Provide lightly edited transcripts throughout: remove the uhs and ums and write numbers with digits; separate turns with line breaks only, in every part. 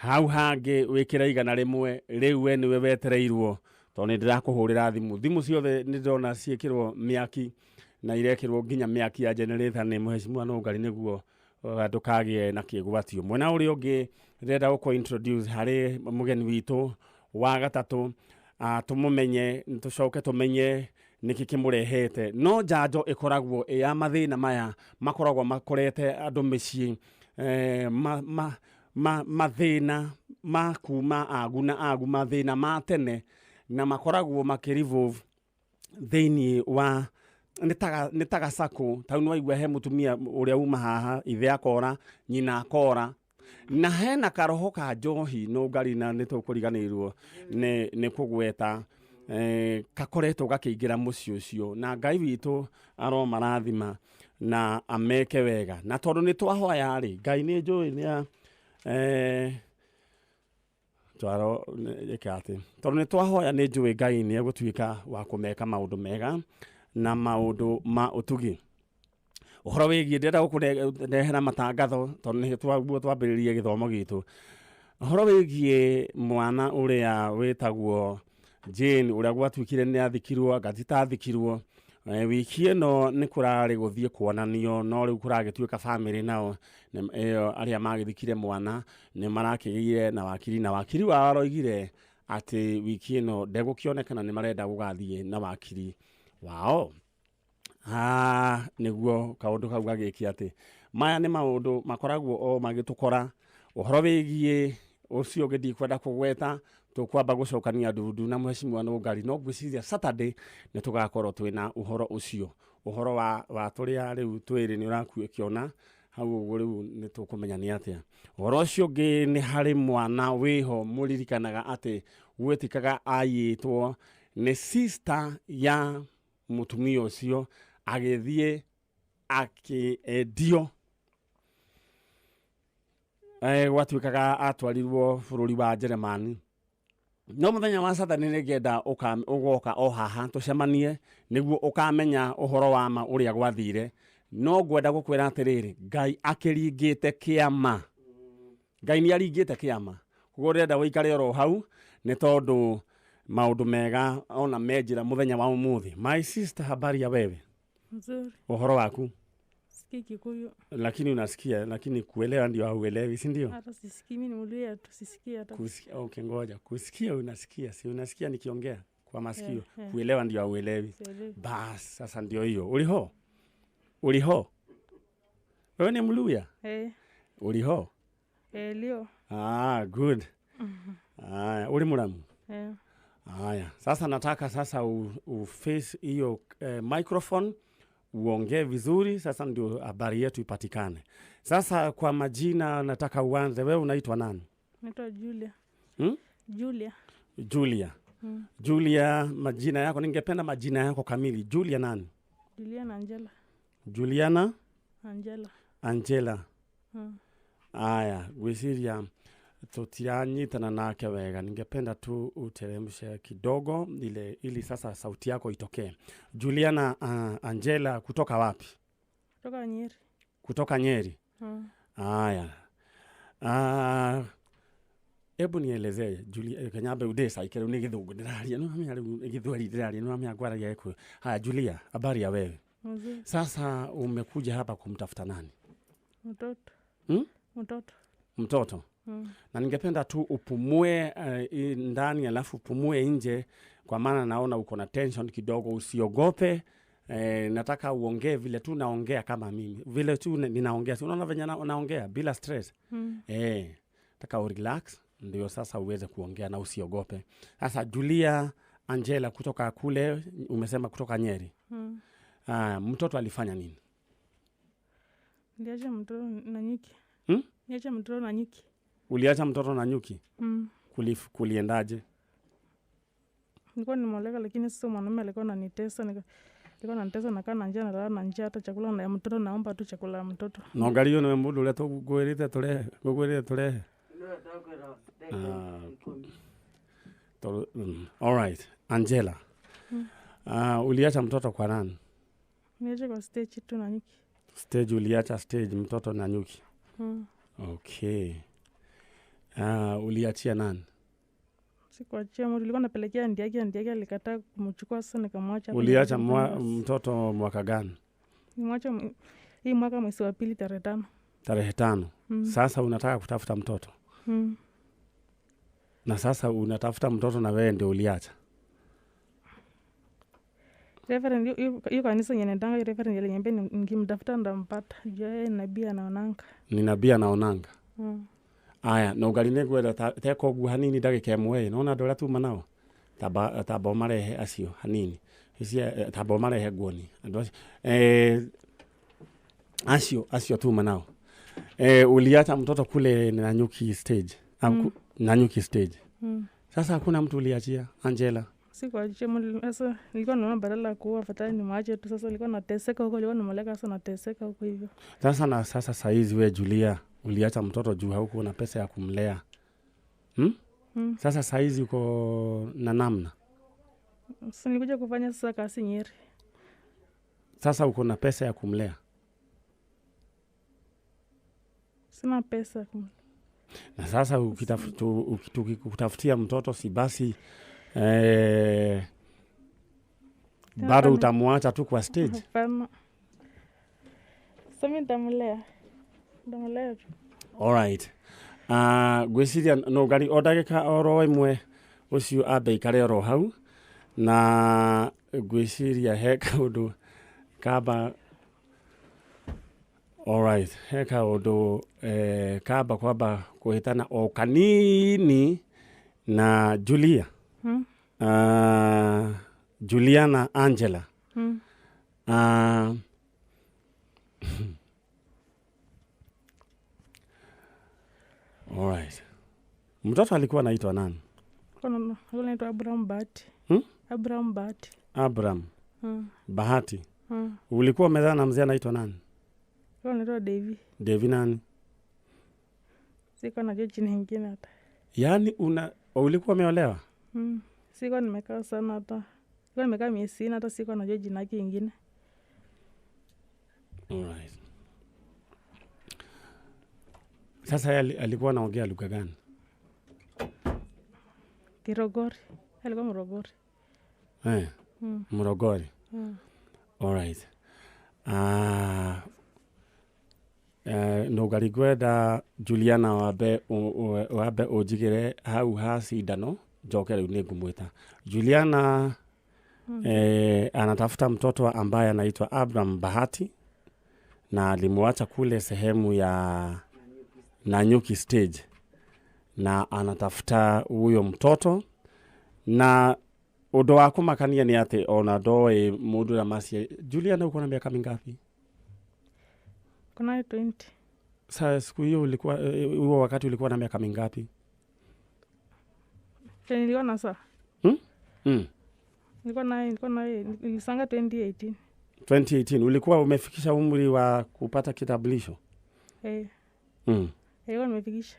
hau hangi wikira igana rimwe riu we niwe wetereirwo tondu ndirakuhurira thimu ciothe ndirona ciekirwo miaki na irekirwo nginya miaki ya generator ni Mheshimiwa Nũngari niguo ndukagie na kigwatio. Mwena uri ungi renda guko introduce hari mugeni witu wa gatatu, tumumenye tucoke tumenye niki kimurehete. No njanjo ikoragwo ya mathina maya makoragwo makorete andu micii mathina makuma agu mathina ma tene na makoragwo makirivolve thini wa nitaga sako taunu waigua he mutumia uria uma haha ithe akora nyina akora na hena karoho ka njohi Nũngari na nitukuriganirwo ni kugweta kakoretwo gakiingira muci ucio na Ngai witu aromarathima na ameke wega na tondu ni twahoya ri Ngai ni njui ni twaro ekate tondu ni twahoya ni njui Ngai ni egutwika wa kumeka maundu mega na maundu ma utugi. Uhoro wigie ndenda gukurehera matangatho tondu ni twambiririe githomo gitu. Uhoro wigie mwana uria witagwo Jane uria gwatwikire ni athikirwo agatitathikirwo wiki ino ni kurari guthie kuonanio no riu kuragitwika family nao aria magithikire mwana ni marakigiire na wakiri wa aroigire ati wiki ino ndegukionekana ni marenda gugathie na wakiri wao. Niguo kaundu kau gagikia ati maya ni maundu makoragwo o magitukora. Uhoro wigie ucio githii kwenda kugweta tukwamba gucokania ndundu na Mheshimiwa Nũngari no gwiciria Saturday ni tugakorwo twina uhoro ucio uhoro wa turia riu twiri ni urakiona hau uguo riu ni tukumenya ni atia. Uhoro ucio ngi ni hari mwana wiho muririkanaga ati gwetikaga ayitwo ni sister ya mutumia ucio agithie akiendio gwatwikaga atwarirwo bururi wa Jeremani. No muthenya wa Saturday ni ngenda ugoka o haha tucemanie niguo ukamenya uhoro wa ma uria gwathire. No ngwenda gukwira atiriri Ngai akiringite kiama. Ngai ni aringite kiama. Kugo renda wikare oro hau ni tondu maundu mega ona menjira muthenya wa umuthi. My sister, habari ya wewe?
Nzuri.
Uhoro waku?
Sikii Kikuyu.
Lakini unasikia, lakini kuelewa ndio hauelewi, si ndio?
Hata sisikii, mimi ni Mluya tu, sisikii hata.
Okay, ngoja. Kusikia unasikia, si unasikia nikiongea kwa masikio. Kuelewa ndio hauelewi. Bas, sasa ndio hiyo. Uliho? Wewe ni Mluya? Uliho?
Leo.
Good. Uli Muramu? Haya, sasa nataka sasa uface hiyo microphone uongee vizuri, sasa ndio habari yetu ipatikane. Sasa kwa majina nataka uanze. Wewe unaitwa nani?
Naitwa Julia.
Julia. Julia, majina yako ningependa majina yako kamili. Julia nani?
Juliana Angela.
Juliana
Angela.
Haya, gwiciria tutiranyitana nake wega. Ningependa tu uteremshe kidogo ili sasa sauti yako itokee. Juliana Angela kutoka wapi?
Kutoka Nyeri.
Kutoka Nyeri. Haya. Ebu nielezee Julia Kanyabe udesa ikere ni githungu ndiraria no amya githwari ndiraria no amya gwara yako. Haya Julia, habari ya wewe?
Mzuri.
Sasa umekuja hapa kumtafuta nani?
Mtoto.
Mtoto. Na ningependa tu upumue ndani alafu upumue nje kwa maana naona uko na tension kidogo, usiogope. Nataka uongee vile tu naongea kama mimi. Vile tu ninaongea. Unaona venye naongea bila stress. Nataka urelax ndio sasa uweze kuongea na usiogope. Sasa Julia Angela kutoka kule umesema kutoka Nyeri. Mtoto alifanya nini?
Niliacha mtoto na nyuki. Niacha mtoto na nyuki.
Uliacha mtoto na nyuki? Kuliendaje?
Nilikuwa nimoleka lakini sasa mwanaume alikuwa ananitesa, nilikuwa nanitesa na kana njaa na na njaa hata chakula na mtoto naomba tu chakula ya mtoto.
Nũngari yo ni mundu ule tugwirite tule. All right. Angela. Uliacha mtoto kwa nani?
Niacha kwa stage tu na nyuki.
Stage uliacha stage mtoto na nyuki. Okay. Uliachia nani?
Sikuachia, nilikuwa napelekea ndiaki alikataa kumchukua, sasa nikamwacha.
Uliacha mtoto mwaka gani?
Nimwacha hii mwaka mwezi wa pili tarehe 5.
Tarehe 5. Sasa unataka kutafuta mtoto. Na sasa unatafuta mtoto na wewe ndio uliacha.
Reverend hiyo kanisa yenendanga reverend ile nyembe ngimtafuta ndampata. Je, nabii anaonanga.
Ni nabii anaonanga. Aya, na ugarine gwetha teko gu hanini ndagika imwe nona ndora tuma nao. Taba marehe acio hanini. Isia taba marehe guoni. Acio tuma nao. Uliacha mtoto kule Nanyuki stage. Nanyuki stage. Sasa hakuna mtu uliachia, Angela?
Sikuachia, sasa nilikuwa naona badala kuwa fatani ni maache tu, sasa nilikuwa nateseka huko, nilikuwa nimeleka sasa nateseka huko hivyo.
Sasa saizi we Julia uliacha mtoto juu hauko na pesa ya kumlea. Sasa saizi uko na namna.
Sasa nilikuja kufanya sasa kazi Nyeri.
Sasa uko na pesa ya kumlea.
Sina pesa.
Na sasa ukitafutia mtoto si basi bado utamwacha tu kwa stage.
Hapana. Sasa mimi ndamlea tu.
Alright. Gwiciria no gari odagika oro imwe ucio abeikare oro hau na gwiciria heka undu kaba. Alright, heka undu kaba kwamba kuhitana o kanini na Julia. Juliana Angela. Alright. Mtoto alikuwa anaitwa nani?
Alikuwa anaitwa Abraham Bahati. Abraham Bahati.
Abraham. Bahati. Ulikuwa umezaa na mzee anaitwa nani?
Alikuwa anaitwa Devi.
Devi nani?
Siko najua jina lingine hata.
Yaani ulikuwa umeolewa?
Siko nimekaa sana hata. Siko nimekaa miezi 4 hata siko najua jina lake lingine.
Alright. Sasa alikuwa anaongea lugha gani?
Kirogori. Alikuwa Mrogori.
Mrogori. Alright. No gari gwenda Juliana wabe ujigire hau ha cindano njoke riu ni ngumwita Juliana. Anatafuta mtoto ambaye anaitwa Abraham Bahati na alimwacha kule sehemu ya Nanyuki stage na anatafuta huyo mtoto na udo wako makania ni ate ona doe mundu na masie. Juliana uko na miaka mingapi?
Kuna 20.
Sasa siku hiyo ulikuwa huo wakati ulikuwa na miaka mingapi?
Niliona saa. Nilikuwa na nilisanga 2018.
2018 ulikuwa umefikisha umri wa kupata kitambulisho?
Nilikuwa nimefikisha.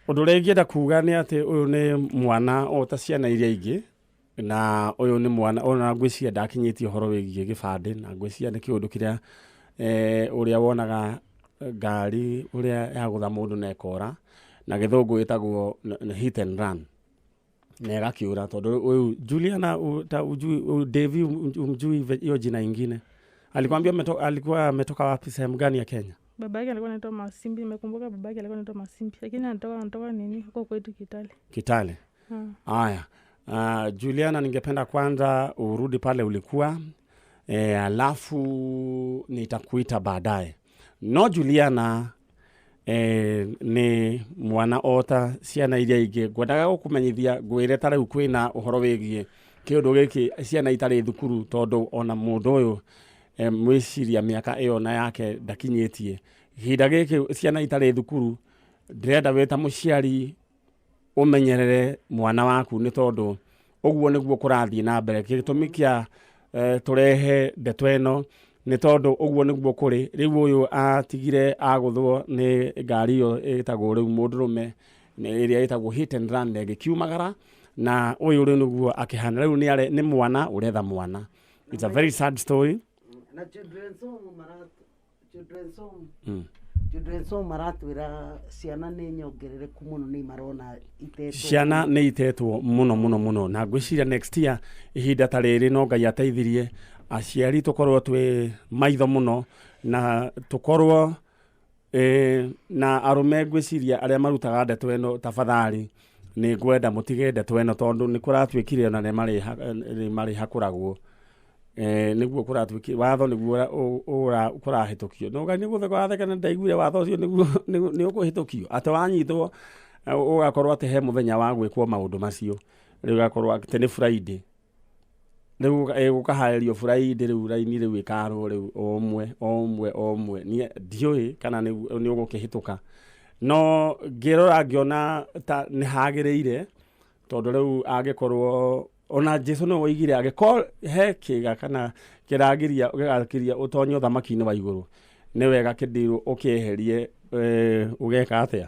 Uduregienda kuga ni ati uyu ni mwana o ta ciana iria ingi na uyu ni mwana ona ngwiciria ndakinyitie horo wigie gibande na ngwiciria ni kiundu kiria uria wonaga ngari uria yagutha mundu na ekora na githungu itagwo hit and run na gakiura tondu uyu Juliana Devi umjui hiyo jina ingine? Alikwambia alikuwa ametoka wapi, sehemu gani ya Kenya?
Babake alikuwa anaitwa Masimbi, nimekumbuka babake alikuwa anaitwa Masimbi. Lakini anatoka nini huko kwetu Kitale. Kitale.
Haya. Juliana, ningependa kwanza urudi pale ulikuwa alafu nitakuita baadaye. No Juliana ni mwana ota ciana iria ingi ngwendaga gukumenyithia ngwire tare kwina uhoro wigie kiundu giki ciana itari thukuru tondu ona mundu uyu mwiciria miaka iyo na yake ndakinyitie hinda giki ciana itari thukuru. Ndirenda wita muciari umenyerere mwana waku ni tondu uguo niguo kurathie na mbere. Gitumi kia turehe ndeto eno ni tondu uguo niguo kuri riu uyu atigire aguthwo ni ngari iyo itagwo riu mundurume iria itagwo hit and run ngikiumagara na uyu riu niguo akihana riu ni mwana uretha mwana. It's a very sad story.
Na children's home Children's home maratwira ciana nĩ nyongerereku muno nĩ marona itetwo.
Ciana nĩ itetwo muno na ngwĩciria next year ihinda ta rĩrĩ no Ngai ateithirie aciari tukorwo twi maitho muno na tukorwo na arume ngwĩciria arĩa marutaga ndeto ĩno tafadhali nĩ ngwenda mutige ndeto ĩno tondu nĩ kuratwĩkire na nĩ marĩ hakuragwo niguo kuratwĩkire watho niguo kurahĩtũkio no Ngai niguo thega na ndaiguire watho ũcio nĩ ũkũhĩtũkio ate wanyitwo ugakorwo ate he muthenya wa gwĩkwo maũndũ macio rĩu gakorwo ate nĩ Friday rĩu gukahaĩrio Friday rĩu raini rĩu ikarwo rĩu omwe nie ndiũĩ kana nĩ ũgũkĩhĩtũka no ngĩrora ngĩona ta nĩ hagĩrĩire tondũ rĩu angĩkorwo ona Jesu no oigire agĩkorwo he kĩga kana kĩragĩria ũtonyo thamaki-inĩ wa igũrũ nĩ wega kĩndirũ ũkĩeherie ũgeka atĩa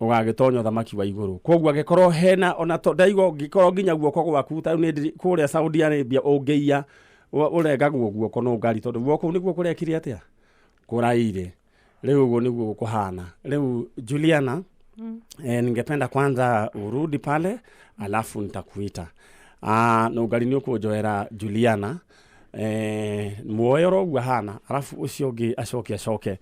ũgagĩtonya thamaki wa igũrũ koguo agĩkorwo hena ona ndaigo ngĩkorwo nginya guoko gwaku ta nĩ kũrĩa Saudi Arabia ũngĩia ũrengagwo guoko no ngari tondũ guoko nĩguo kũrekire atĩa kũraire leo ugo niguo kuhana leo Juliana ningependa kwanza urudi pale alafu nitakuita na ugarini ukujoera Juliana muoyoro guhana alafu ucio ungi acoke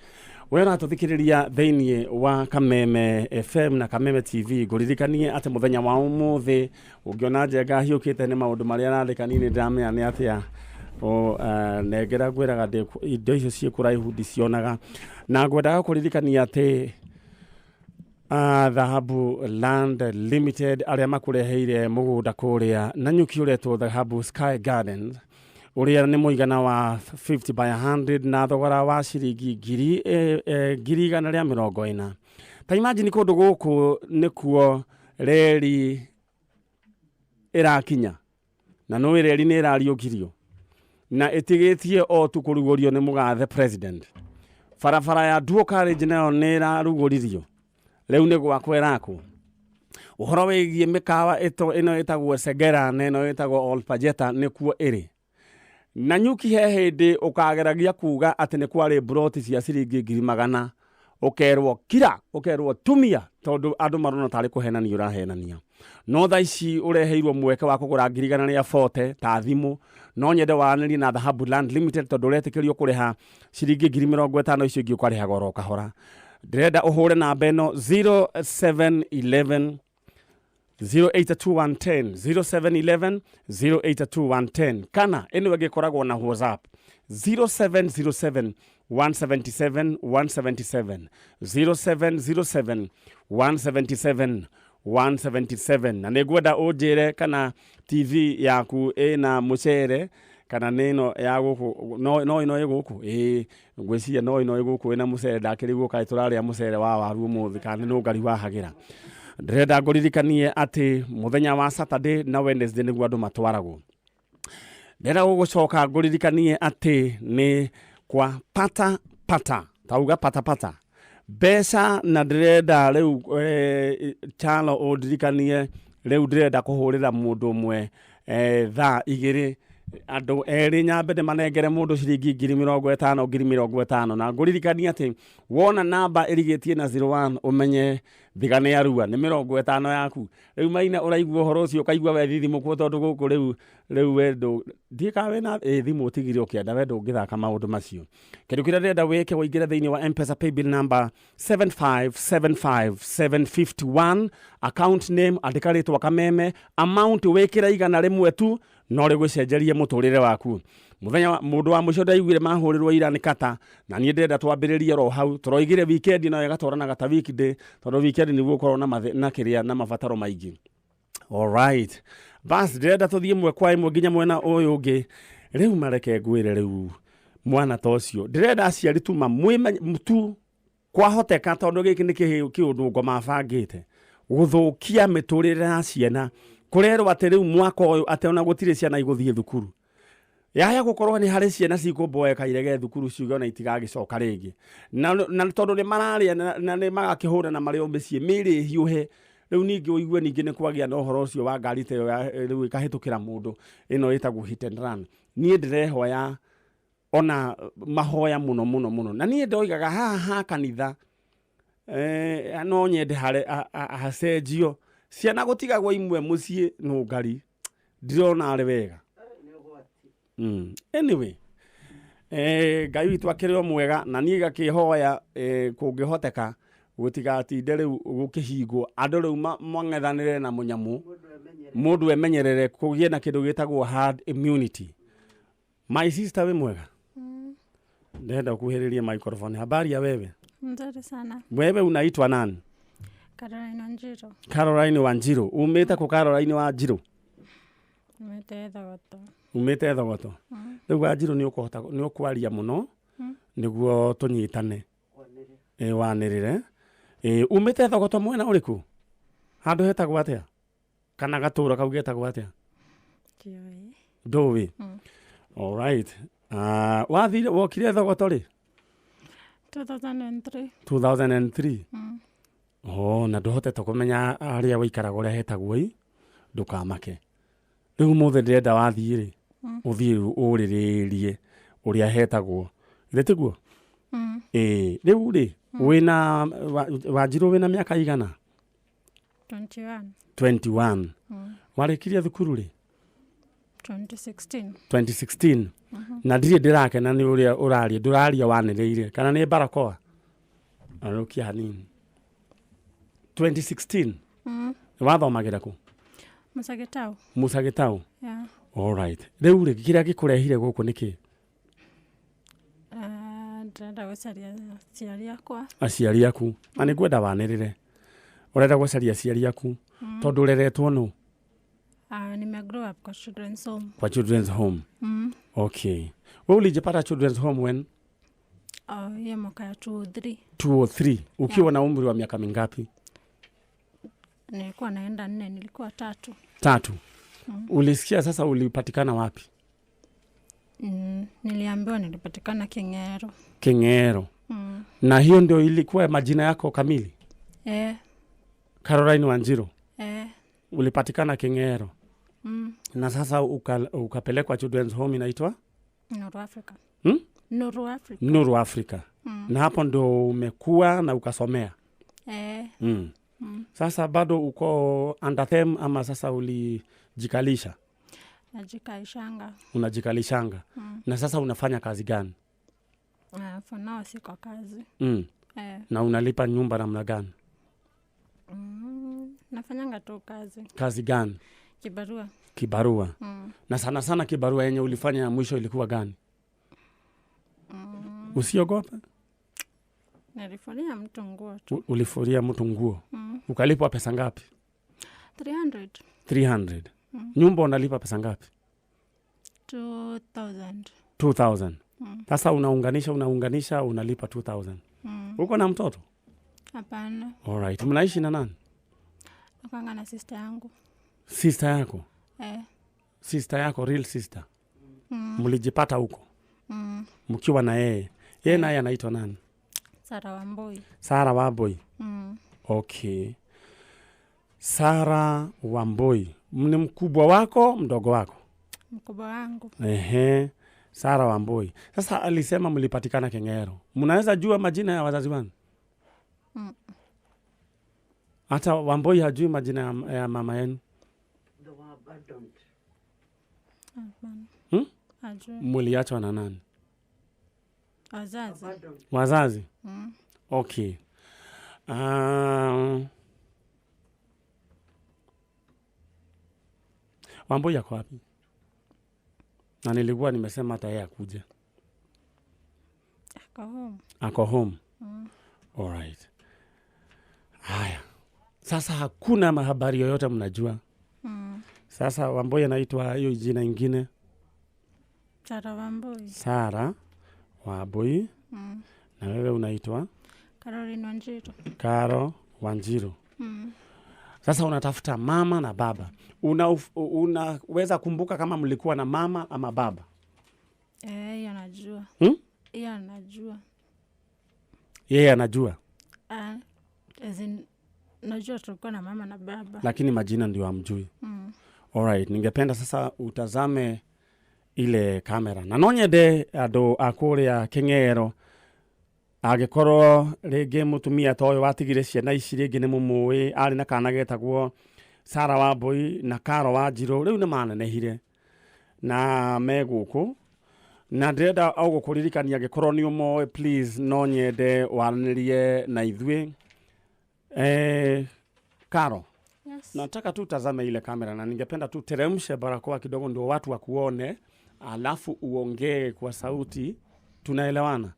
wena tuthikiriria theinie wa Kameme FM na Kameme TV nguririkanie ate muthenya wa umuthi ungiona njenga hiukite ni maundu maria arandikani ndamenya ni atia negera gweraga indo icio ciĩkũraihu ndicionaga na ngwendaga kũririkania atĩ Dhahabu Land Limited arĩa makũreheire mũgũnda kũrĩa na nyuki ũretwo Dhahabu Sky Gardens ũrĩa nĩ mũigana wa 50 by 100 na thogora wa ciringi 140 ta imagine kũndũ gũkũ nĩkuo reri ĩrakinya na no reri nĩ ĩrariũkirio na itigetie o tukurugorio ni mugathe president farafara ya dual carriage nayo ni rarugoririo riu ni gwakwerako uhoro wigie mikawa ino itagwo Segera na ino itagwo Olpajeta nikuo iri na nyuki he hindi ukageragia kuga ati ni kwari broti cia ciringi 100 ukerwo tumia tondu andu marona tari kuhenania urahenania no tha ici ureheirwo mweke wa kugura 140 ta thimu no nyende wanĩrie na Dhahabu Land Limited tondu uretikĩrio kũrĩha ciringi 50 icio ingĩ ũkarĩha goro kahora ndĩrenda uhure namba ĩno 0711 082110 0711 082110 kana ĩno ĩngĩkoragwo na WhatsApp 0707 177 177 0707 177 177 na nĩngwenda ũnjĩre kana TV yaku ĩna mũcere kana nĩno ya gũkũ no ĩno ĩgũkũ ngwĩciria no ĩno ĩgũkũ ĩna mũcere ndakĩrĩguo kaĩ tũrarĩa mũcere wa waru mũthĩ kana nĩ ngari wahagĩra ndĩrenda ngũririkanie atĩ mũthenya wa Saturday na Wednesday nĩguo andũ matwaragwo ndĩrenda gũgũcoka ngũririkanie atĩ nĩ kwa pata tauga pata besa na ndĩrenda rĩu chalo ũndirikanie rĩu ndĩrenda kũhũrĩra mũndũ ũmwe thaa 2 andũ erĩ nyambe nĩ manengere mũndũ ciringi 50,000 na ngũririkania atĩ wona namba ĩrigĩtie na 01 ũmenye thigane ya rua nĩ 50 yaku rĩu maina ũraigua ũhoro ũcio ũkaigua we thithimũkwo tondũ gũkũ rĩu wendo ndikawe na thimũ ũtigire ũkĩenda wendo ũngĩthaka maũndũ macio kĩndũ kĩrĩa ndĩrenda wĩke ũingĩre thĩinĩ wa M-Pesa paybill number 7575751 account name andĩka rĩtwa Kameme amount wĩkĩra igana rĩmwe tu no rĩgũcenjerie mũtũrĩre waku muthenya mũndũ wa mũico ndaiguire mahũrĩrwo ira nĩ kata na niĩ ndĩrenda twambĩrĩrie ro hau tũroigire weekend no ĩgatwaranaga ta weekday tondũ weekend nĩguo korwo na kĩrĩa na mabataro maingĩ alright bas ndĩrenda tũthiĩ mwe kwa imwe nginya mwena ũyũ ũngĩ rĩu mareke ngwĩre rĩu mwana ta ũcio ndĩrenda aciari tu tu kwahoteka tondũ gĩkĩ nĩ kĩũndũ ngoma bangĩte gũthũkia mĩtũrĩre ya ciana kũrerwo atĩ rĩu mwaka ũyũ atĩ ona gũtirĩ ciana igũthiĩ thukuru yaya gũkorwo nĩ harĩ ciana cikũmboeka irege thukuru ciuge ona itigagĩcoka rĩngĩ na tondũ nĩ mararĩa na nĩ magakĩhũra na marĩ o mĩciĩ mĩrĩ hiũhe rĩu ningĩ ũigue ningĩ nĩ kwagĩa na ũhoro ũcio wa ngari ta rĩu ĩkahĩtũkĩra mũndũ ĩno ĩtagwo hit and run niĩ ndĩrehoya ona mahoya muno na niĩ ndoigaga haha kanitha no nyende hacenjio ciana gũtigagwo imwe mũciĩ nũngari ndirona arĩ wega. Anyway, Ngai witũ akĩrĩ o mwega na niĩ gakĩhoya kũngĩhoteka gũtigatinde rĩu gũkĩhingwo andũ rĩu mang'ethanĩre na mũnyamũ mũndũ emenyerere kũgĩe na kĩndũ gĩtagwo herd immunity. My sister wĩ mwega? Ndenda kuhiriria microphone. Habari ya wewe?
Nzuri sana.
Wewe unaitwa nani?
Caroline Wanjiru.
Caroline Wanjiru. Umete ku Caroline Wanjiru?
Umete Thogoto.
Umete Thogoto. Rĩu Wanjiru nĩ ũkwaria mũno nĩguo tũnyitane. Wanĩrĩre. Umete Thogoto mwena ũrĩkũ? Handũ hetagwo atĩa? Kana gatũũra kau getagwo atĩa?
Ndiũĩ.
Ndũĩ? All right. Wathire wokire Thogoto rĩ?
2003.
2003. Na ndũhotete kũmenya harĩa wĩikaraga ũrĩa hetagwo ĩ ndũkamake. Rĩu mũthĩ ndĩrenda wathiĩ rĩ ũthiĩ ũrĩrĩrie ũrĩa hetagwo. Gĩtiguo? Rĩu rĩ wĩna Wanjiru wĩna mĩaka igana?
21.
21. Warĩkirie thukuru rĩ?
2016.
2016. Na ndirĩ ndĩrakena nĩ ũrĩa ũraria ndũraria wanĩrĩire kana nĩ barakoa arũkia hanini. 2016. Wathomagĩra kũ?
Musagitau.
Musagitau.
Yeah.
All right. Rĩu rĩ kĩrĩa gĩkũrehire gũkũ nĩkĩ?
Ndĩrenda gũcaria aciari akwa.
Aciari aku. Na nĩ ngwenda wanĩrĩre. Ũrenda gũcaria aciari aku tondũ ũreretwo nũ?
Nimegrow up kwa children's home.
Kwa children's home. Okay. Wewe ulijipata children's home when?
Ya mwaka ya 2003.
2003. Ukiwa na umri wa miaka mingapi?
Nilikuwa naenda 4, nilikuwa 3.
3. Ulisikia sasa ulipatikana wapi?
Niliambiwa nilipatikana King'ero.
King'ero. Na hiyo ndio ilikuwa majina yako kamili? Caroline Wanjiru. Ulipatikana King'ero. Na sasa ukapelekwa children's home inaitwa?
Nuru Africa.
Nuru Africa. Nuru Africa. Na hapo ndo umekuwa na ukasomea? Sasa bado uko under them ama sasa ulijikalisha?
Najikalishanga.
Unajikalishanga. Na sasa unafanya kazi gani?
For now siko kazi.
Na unalipa nyumba namna gani?
Nafanyanga tu kazi.
Kazi gani?
Kibarua.
Kibarua. Na sana sana kibarua yenye ulifanya ya mwisho ilikuwa gani? Usiogope?
Nilifuria mtu nguo tu.
Ulifuria mtu nguo? Ukalipwa pesa ngapi?
300.
300. Nyumba unalipa pesa ngapi?
2000.
2000. Sasa unaunganisha unalipa 2000. Uko na mtoto?
Hapana.
All right. Mnaishi na nani?
Nakanga na sister yangu.
Sister yako? Sister yako, real sister? Mlijipata huko? Mkiwa na yeye? Yeye naye anaitwa nani?
Sara Wamboi.
Sara Wamboi. Okay. Sara Wamboi. Ni mkubwa wako, mdogo wako?
Mkubwa wangu.
Sara Wamboi. Sasa alisema mlipatikana King'ero. Mnaweza jua majina ya wazazi wenu? Hata Wamboi hajui majina ya mama yenu? Muliachwa na nani?
Wazazi.
Wazazi? Okay. Wamboi yako wapi? Na nilikuwa nimesema hata yeye akuje.
Ako home.
Ako home? All right. Haya. Sasa hakuna habari yoyote mnajua? Sasa Wamboi anaitwa hiyo jina ingine?
Sara Wamboi.
Sara Wamboi. Na wewe unaitwa?
Caroline Wanjiru.
Caro Wanjiru. Sasa unatafuta mama na baba. Unaweza kumbuka kama mlikuwa na mama ama baba?
Yeye anajua. Yeye anajua.
Yeye anajua?
Najua tulikuwa na mama na baba.
Lakini majina ndio hamjui. Alright, ningependa sasa utazame ile kamera na no nyende andu akuria King'ero agikorwo ringi mutumia toyo watigire ciana ici ringi ni mumui ari na kana getagwo Sara Wambui na Karo Wanjiru riu ni manenehire na meguku na ndirenda au gukuririkania gikorwo ni umoe please no nyende waranirie na ithui Karo.
Yes.
Nataka tu tazame ile kamera na ningependa tu teremshe barakoa kidogo ndio watu wakuone, alafu uongee kwa sauti, tunaelewana?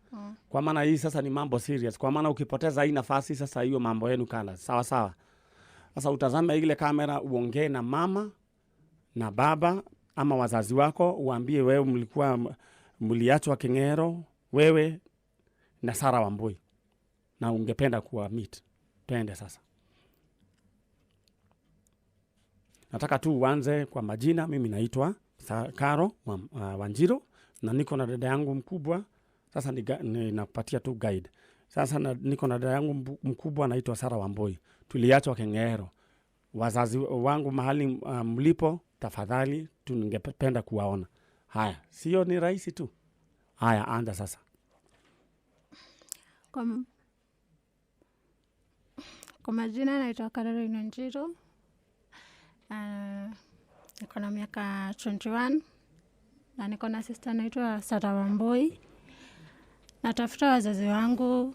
Kwa maana hii sasa ni mambo serious. Kwa maana ukipoteza hii nafasi sasa hiyo mambo yenu kana. Sawa sawa. Sasa utazame ile kamera uongee na mama na baba ama wazazi wako, uambie wewe mliachwa King'ero, wewe na Sara Wambui. Na ungependa kuwa meet. Twende sasa. Nataka tu uanze kwa majina. Mimi naitwa Karo Wanjiru na niko na dada yangu mkubwa. Sasa nakupatia tu guide. Sasa niko na dada yangu mkubwa anaitwa Sara Wambui. Tuliachwa King'ero. Wazazi wangu mahali mlipo, tafadhali ningependa kuwaona. Haya, sio ni rahisi tu. Haya, anza sasa.
Kwa majina naitwa Kameme Wanjiru. Niko na miaka 21 na niko na sister naitwa Sara Wambui. Natafuta wazazi wangu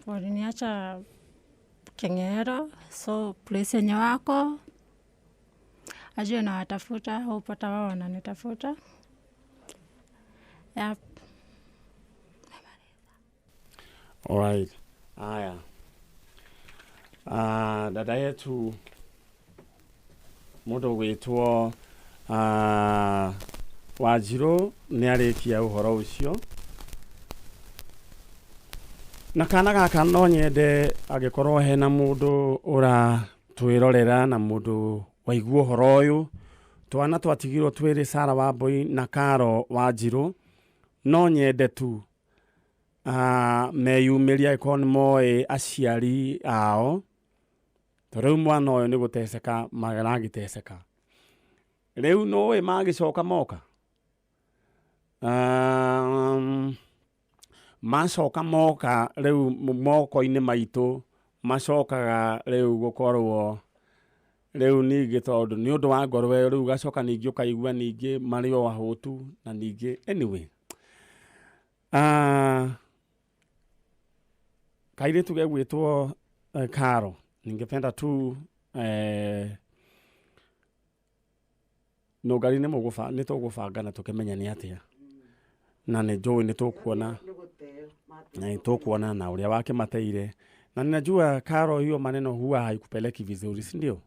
waliniacha King'ero, so place yenye wako ajue na watafuta, upata wao wananitafuta. Yep.
Alright. Haya. Dada yetu mundu witwo Wanjiru ni arikia uhoro ucio na kana gaka no nyende agikorwo hena mundu ura twirorera na mundu waigua uhoro uyu twana twatigirwo twiri Sara Wambui na Karo Wanjiru no nyende tu meyumiria ikoni moe aciari ao riu mwana uyu ni guteseka magaragiteseka riu no magicoka moka macoka moka riu moko-ini maitu macokaga riu gukorwo riu ningi tondu ni undu wa ngorwe riu gacoka ningi ukaigua ningi mari o ahutu na ningi anyway kairitu gegwitwo Karo ningependa tu nogari ni tugubanga na tukimenya ni atia na ni njui ni tukuona na uria wake mateire na ninajua Karo hiyo maneno huwa haikupeleki vizuri, si ndio?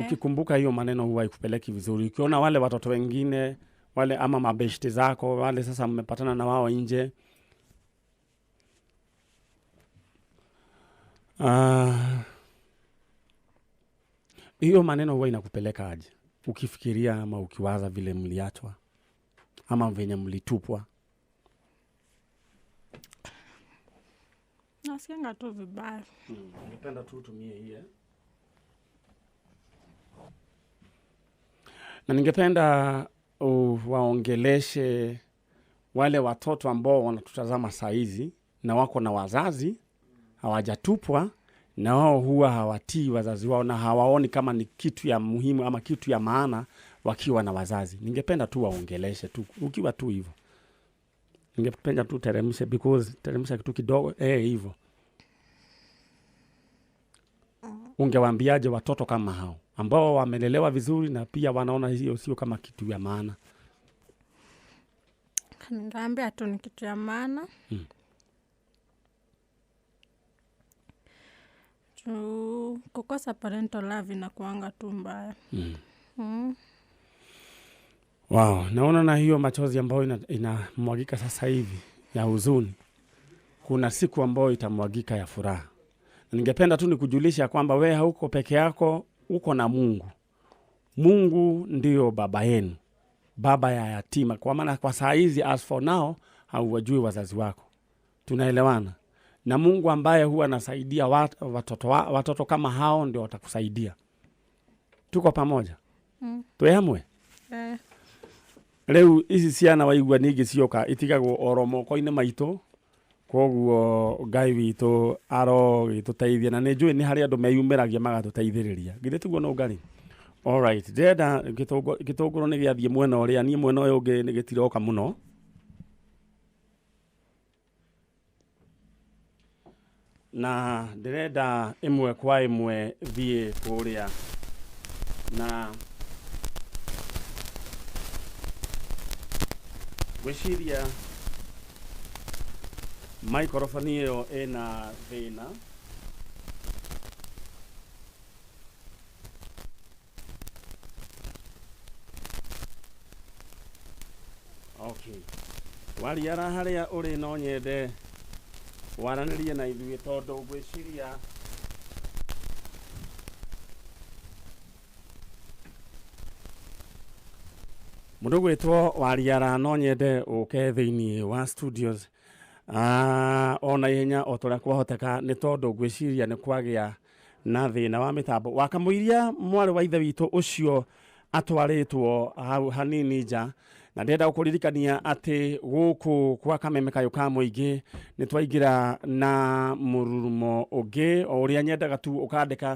Ukikumbuka hiyo maneno huwa haikupeleki vizuri. Ukiona wale watoto wengine wale ama mabeshte zako wale sasa mmepatana na wao nje, hiyo maneno huwa inakupeleka aje ukifikiria ama ukiwaza vile mliachwa ama venye mlitupwa?
Nasikianga tu vibaya.
Ningependa tu utumie hii na ningependa waongeleshe wale watoto ambao wanatutazama saa hizi na wako na wazazi hawajatupwa na wao huwa hawatii wazazi wao na hawaoni kama ni kitu ya muhimu ama kitu ya maana wakiwa na wazazi. Ningependa tu waongeleshe tu ukiwa tu hivyo. Ningependa tu teremshe kitu kidogo hivyo. Ungewaambiaje watoto kama hao ambao wamelelewa vizuri na pia wanaona hiyo sio kama kitu ya maana?
Ningeambia tu ni kitu ya maana. Kukosa parental love inakuanga tu mbaya.
Wow, naona na hiyo machozi ambayo inamwagika sasa hivi ya huzuni, kuna siku ambayo itamwagika ya furaha. Ningependa tu nikujulisha kwamba wewe hauko peke yako, uko na Mungu. Mungu ndio baba yenu, baba ya yatima. Kwa maana kwa saa hizi as for now hauwajui wazazi wako. Tunaelewana? Na Mungu ambaye huwa anasaidia watoto kama hao ndio watakusaidia. Tuko pamoja? Twe hamwe. Rĩu ici ciana waigua ningĩ cioka itigagwo oro moko-inĩ maitũ, koguo Ngai witũ arogĩtũteithia, na nĩ njũĩ nĩ harĩ andũ meyumĩragia magatũteithĩrĩria. Githĩ tiguo no Ngai? Alright, ndĩrenda gĩtũngũrũ nĩ gĩathiĩ mwena ũrĩa, niĩ mwena ũyũ ũngĩ nĩ gĩtiroka mũno. Na ndĩrenda ĩmwe kwa ĩmwe thiĩ kũrĩa na gwĩciria maikrofoni ĩyo ĩna thĩna. Okay. Wariara harĩa ũrĩ no nyende waranĩrie na ithuĩ tondũ gwĩciria mũndũ gwĩtwo Wariara no nyende ũke thĩinĩ wa studios ona ihenya o tũrĩa kwahoteka, nĩ tondũ gwĩciria nĩ kwagĩa na thĩna wa mĩtambo. Wakamũiria mwarĩ wa ithe witũ ũcio atwarĩtwo hau hanini nja, na ndenda gũkũririkania atĩ gũkũ kwa Kameme kayũ ka mũingĩ nĩ twaingĩra na mũrurumo ũngĩ o ũrĩa nyendaga tu ũkandĩka